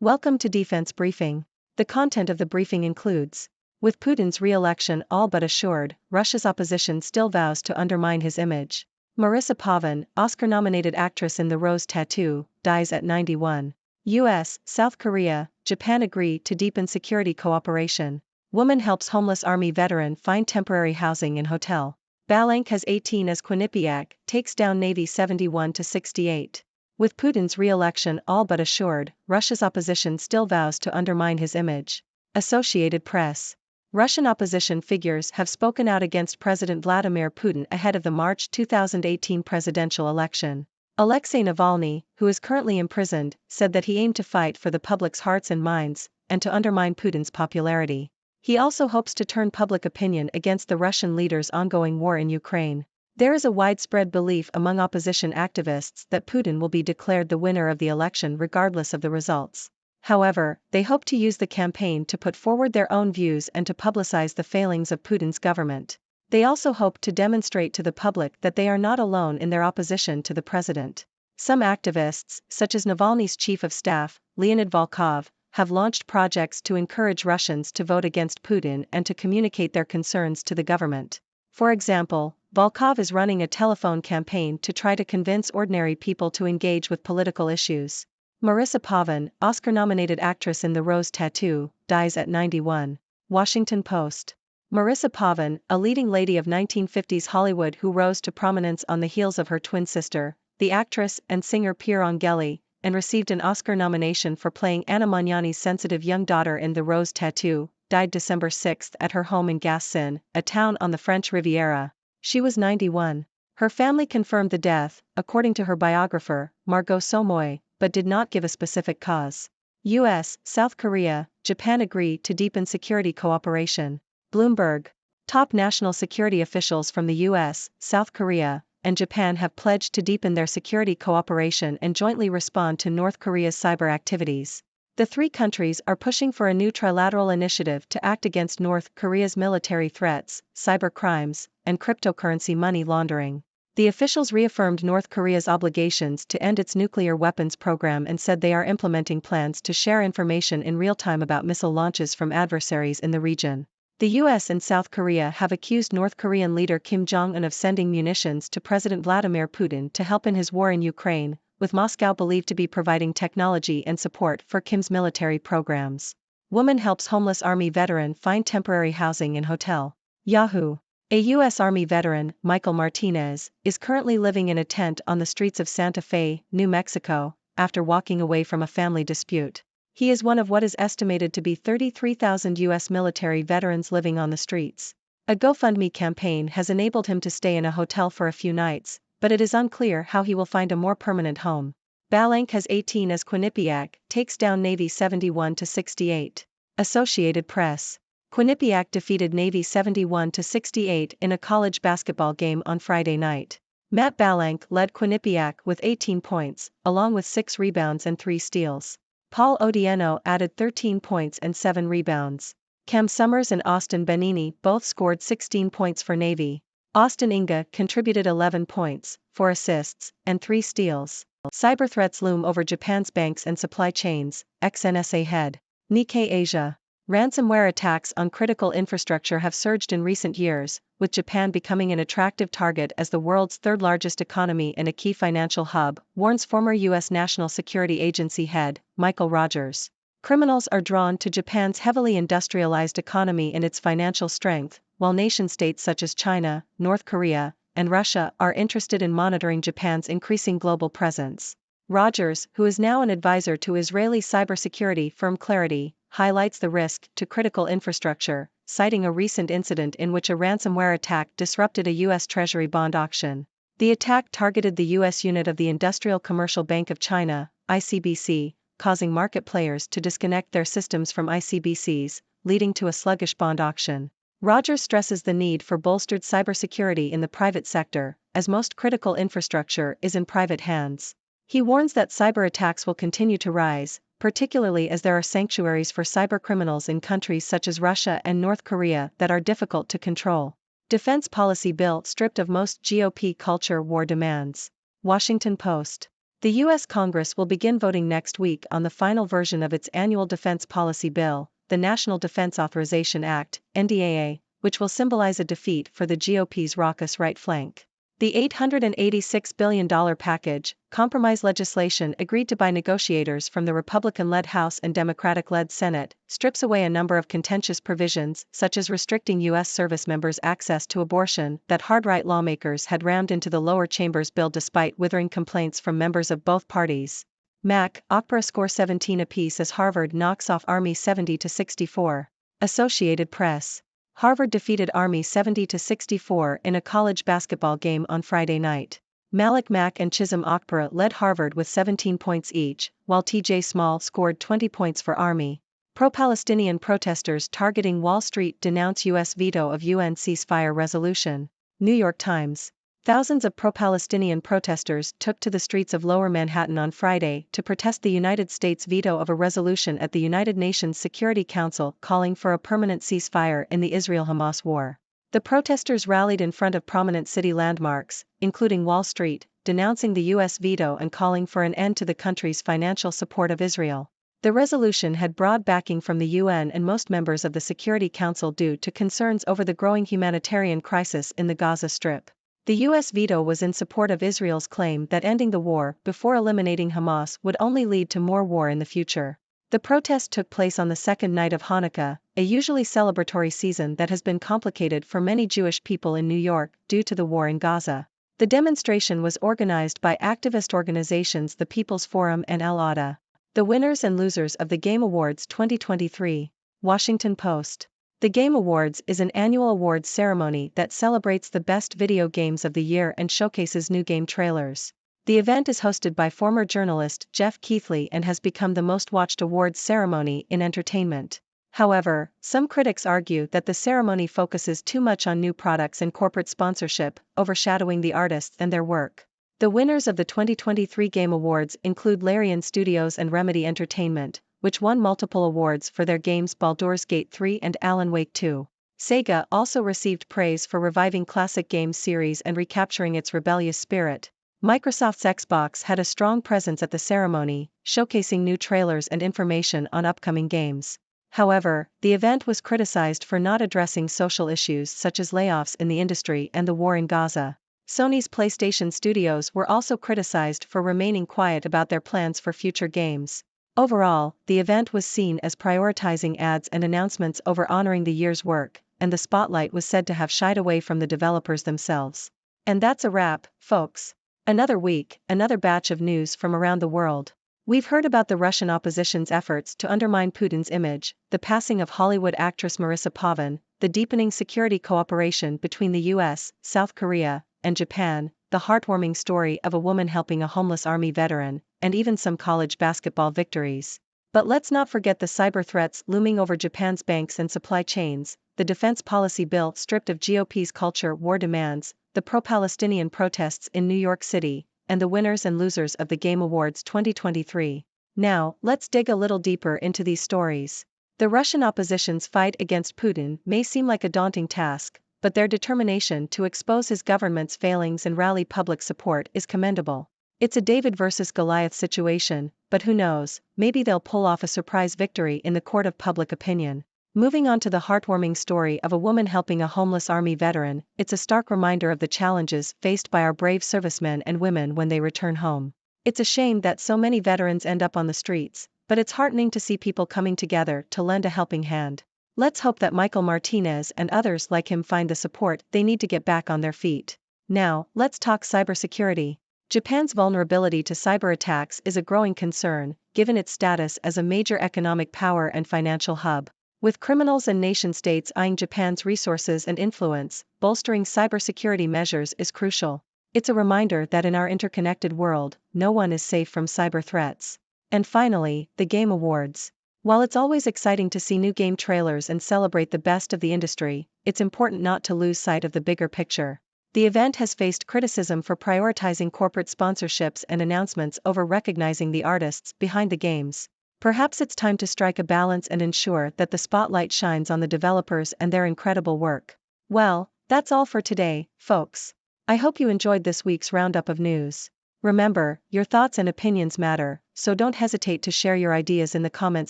Welcome to Defense Briefing. The content of the briefing includes: with Putin's re-election all but assured, Russia's opposition still vows to undermine his image. Marisa Pavan, Oscar-nominated actress in The Rose Tattoo, dies at 91. U.S., South Korea, Japan agree to deepen security cooperation. Woman helps homeless army veteran find temporary housing in hotel. Balank has 18 as Quinnipiac takes down Navy 71-68. With Putin's re-election all but assured, Russia's opposition still vows to undermine his image. Associated Press. Russian opposition figures have spoken out against President Vladimir Putin ahead of the March 2018 presidential election. Alexei Navalny, who is currently imprisoned, said that he aimed to fight for the public's hearts and minds, and to undermine Putin's popularity. He also hopes to turn public opinion against the Russian leader's ongoing war in Ukraine. There is a widespread belief among opposition activists that Putin will be declared the winner of the election regardless of the results. However, they hope to use the campaign to put forward their own views and to publicize the failings of Putin's government. They also hope to demonstrate to the public that they are not alone in their opposition to the president. Some activists, such as Navalny's chief of staff, Leonid Volkov, have launched projects to encourage Russians to vote against Putin and to communicate their concerns to the government. For example, Volkov is running a telephone campaign to try to convince ordinary people to engage with political issues. Marisa Pavan, Oscar-nominated actress in The Rose Tattoo, dies at 91. Washington Post. Marisa Pavan, a leading lady of 1950s Hollywood who rose to prominence on the heels of her twin sister, the actress and singer Pier Angeli, and received an Oscar nomination for playing Anna Magnani's sensitive young daughter in The Rose Tattoo, died December 6 at her home in Gassin, a town on the French Riviera. She was 91. Her family confirmed the death, according to her biographer, Margot Somoy, but did not give a specific cause. U.S., South Korea, Japan agree to deepen security cooperation. Bloomberg. Top national security officials from the U.S., South Korea, and Japan have pledged to deepen their security cooperation and jointly respond to North Korea's cyber activities. The three countries are pushing for a new trilateral initiative to act against North Korea's military threats, cyber crimes, and cryptocurrency money laundering. The officials reaffirmed North Korea's obligations to end its nuclear weapons program and said they are implementing plans to share information in real time about missile launches from adversaries in the region. The U.S. and South Korea have accused North Korean leader Kim Jong-un of sending munitions to President Vladimir Putin to help in his war in Ukraine, with Moscow believed to be providing technology and support for Kim's military programs. Woman helps homeless Army veteran find temporary housing in hotel. Yahoo! A U.S. Army veteran, Michael Martinez, is currently living in a tent on the streets of Santa Fe, New Mexico, after walking away from a family dispute. He is one of what is estimated to be 33,000 U.S. military veterans living on the streets. A GoFundMe campaign has enabled him to stay in a hotel for a few nights, but it is unclear how he will find a more permanent home. Balank has 18 as Quinnipiac takes down Navy 71-68. Associated Press. Quinnipiac defeated Navy 71-68 in a college basketball game on Friday night. Matt Balank led Quinnipiac with 18 points, along with 6 rebounds and 3 steals. Paul Odieno added 13 points and 7 rebounds. Cam Summers and Austin Benini both scored 16 points for Navy. Austin Inga contributed 11 points, 4 assists, and 3 steals. Cyber threats loom over Japan's banks and supply chains, ex-NSA head. Nikkei Asia. Ransomware attacks on critical infrastructure have surged in recent years, with Japan becoming an attractive target as the world's third-largest economy and a key financial hub, warns former U.S. National Security Agency head, Michael Rogers. Criminals are drawn to Japan's heavily industrialized economy and its financial strength, while nation-states such as China, North Korea, and Russia are interested in monitoring Japan's increasing global presence. Rogers, who is now an advisor to Israeli cybersecurity firm Clarity, highlights the risk to critical infrastructure, citing a recent incident in which a ransomware attack disrupted a U.S. Treasury bond auction. The attack targeted the U.S. unit of the Industrial Commercial Bank of China, ICBC, causing market players to disconnect their systems from ICBC's, leading to a sluggish bond auction. Rogers stresses the need for bolstered cybersecurity in the private sector, as most critical infrastructure is in private hands. He warns that cyber attacks will continue to rise, particularly as there are sanctuaries for cybercriminals in countries such as Russia and North Korea that are difficult to control. Defense policy bill stripped of most GOP culture war demands. Washington Post. The U.S. Congress will begin voting next week on the final version of its annual defense policy bill, the National Defense Authorization Act, NDAA, which will symbolize a defeat for the GOP's raucous right flank. The $886 billion package, compromise legislation agreed to by negotiators from the Republican-led House and Democratic-led Senate, strips away a number of contentious provisions, such as restricting U.S. service members' access to abortion, that hard-right lawmakers had rammed into the lower chamber's bill despite withering complaints from members of both parties. MAC, Okpara score 17 apiece as Harvard knocks off Army 70-64. Associated Press. Harvard defeated Army 70-64 in a college basketball game on Friday night. Malik Mack and Chisholm Okpara led Harvard with 17 points each, while T.J. Small scored 20 points for Army. Pro-Palestinian protesters targeting Wall Street denounce U.S. veto of UN ceasefire resolution. New York Times. Thousands of pro-Palestinian protesters took to the streets of Lower Manhattan on Friday to protest the United States' veto of a resolution at the United Nations Security Council calling for a permanent ceasefire in the Israel-Hamas war. The protesters rallied in front of prominent city landmarks, including Wall Street, denouncing the U.S. veto and calling for an end to the country's financial support of Israel. The resolution had broad backing from the UN and most members of the Security Council due to concerns over the growing humanitarian crisis in the Gaza Strip. The U.S. veto was in support of Israel's claim that ending the war before eliminating Hamas would only lead to more war in the future. The protest took place on the second night of Hanukkah, a usually celebratory season that has been complicated for many Jewish people in New York due to the war in Gaza. The demonstration was organized by activist organizations the People's Forum and Al-Ada. The winners and losers of the Game Awards 2023. Washington Post. The Game Awards is an annual awards ceremony that celebrates the best video games of the year and showcases new game trailers. The event is hosted by former journalist Jeff Keighley and has become the most watched awards ceremony in entertainment. However, some critics argue that the ceremony focuses too much on new products and corporate sponsorship, overshadowing the artists and their work. The winners of the 2023 Game Awards include Larian Studios and Remedy Entertainment, which won multiple awards for their games Baldur's Gate 3 and Alan Wake 2. Sega also received praise for reviving classic game series and recapturing its rebellious spirit. Microsoft's Xbox had a strong presence at the ceremony, showcasing new trailers and information on upcoming games. However, the event was criticized for not addressing social issues such as layoffs in the industry and the war in Gaza. Sony's PlayStation Studios were also criticized for remaining quiet about their plans for future games. Overall, the event was seen as prioritizing ads and announcements over honoring the year's work, and the spotlight was said to have shied away from the developers themselves. And that's a wrap, folks. Another week, another batch of news from around the world. We've heard about the Russian opposition's efforts to undermine Putin's image, the passing of Hollywood actress Marisa Pavan, the deepening security cooperation between the US, South Korea, and Japan, the heartwarming story of a woman helping a homeless army veteran, and even some college basketball victories. But let's not forget the cyber threats looming over Japan's banks and supply chains, the defense policy bill stripped of GOP's culture war demands, the pro-Palestinian protests in New York City, and the winners and losers of the Game Awards 2023. Now, let's dig a little deeper into these stories. The Russian opposition's fight against Putin may seem like a daunting task, but their determination to expose his government's failings and rally public support is commendable. It's a David versus Goliath situation, but who knows, maybe they'll pull off a surprise victory in the court of public opinion. Moving on to the heartwarming story of a woman helping a homeless army veteran, it's a stark reminder of the challenges faced by our brave servicemen and women when they return home. It's a shame that so many veterans end up on the streets, but it's heartening to see people coming together to lend a helping hand. Let's hope that Michael Martinez and others like him find the support they need to get back on their feet. Now, let's talk cybersecurity. Japan's vulnerability to cyber attacks is a growing concern, given its status as a major economic power and financial hub. With criminals and nation-states eyeing Japan's resources and influence, bolstering cybersecurity measures is crucial. It's a reminder that in our interconnected world, no one is safe from cyber threats. And finally, the Game Awards. While it's always exciting to see new game trailers and celebrate the best of the industry, it's important not to lose sight of the bigger picture. The event has faced criticism for prioritizing corporate sponsorships and announcements over recognizing the artists behind the games. Perhaps it's time to strike a balance and ensure that the spotlight shines on the developers and their incredible work. Well, that's all for today, folks. I hope you enjoyed this week's roundup of news. Remember, your thoughts and opinions matter, so don't hesitate to share your ideas in the comment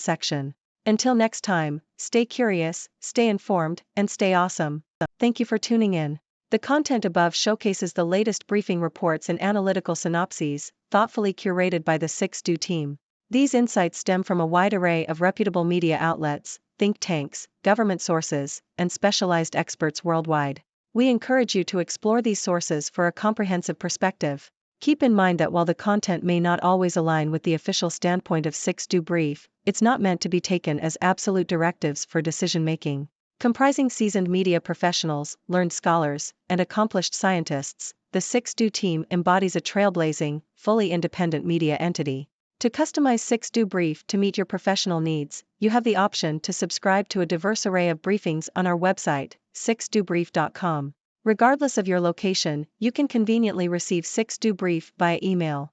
section. Until next time, stay curious, stay informed, and stay awesome. Thank you for tuning in. The content above showcases the latest briefing reports and analytical synopses, thoughtfully curated by the 6Do team. These insights stem from a wide array of reputable media outlets, think tanks, government sources, and specialized experts worldwide. We encourage you to explore these sources for a comprehensive perspective. Keep in mind that while the content may not always align with the official standpoint of 6Do Brief, it's not meant to be taken as absolute directives for decision-making. Comprising seasoned media professionals, learned scholars, and accomplished scientists, the 6Do team embodies a trailblazing, fully independent media entity. To customize 6Do Brief to meet your professional needs, you have the option to subscribe to a diverse array of briefings on our website, 6dobrief.com. Regardless of your location, you can conveniently receive 6Do Brief via email.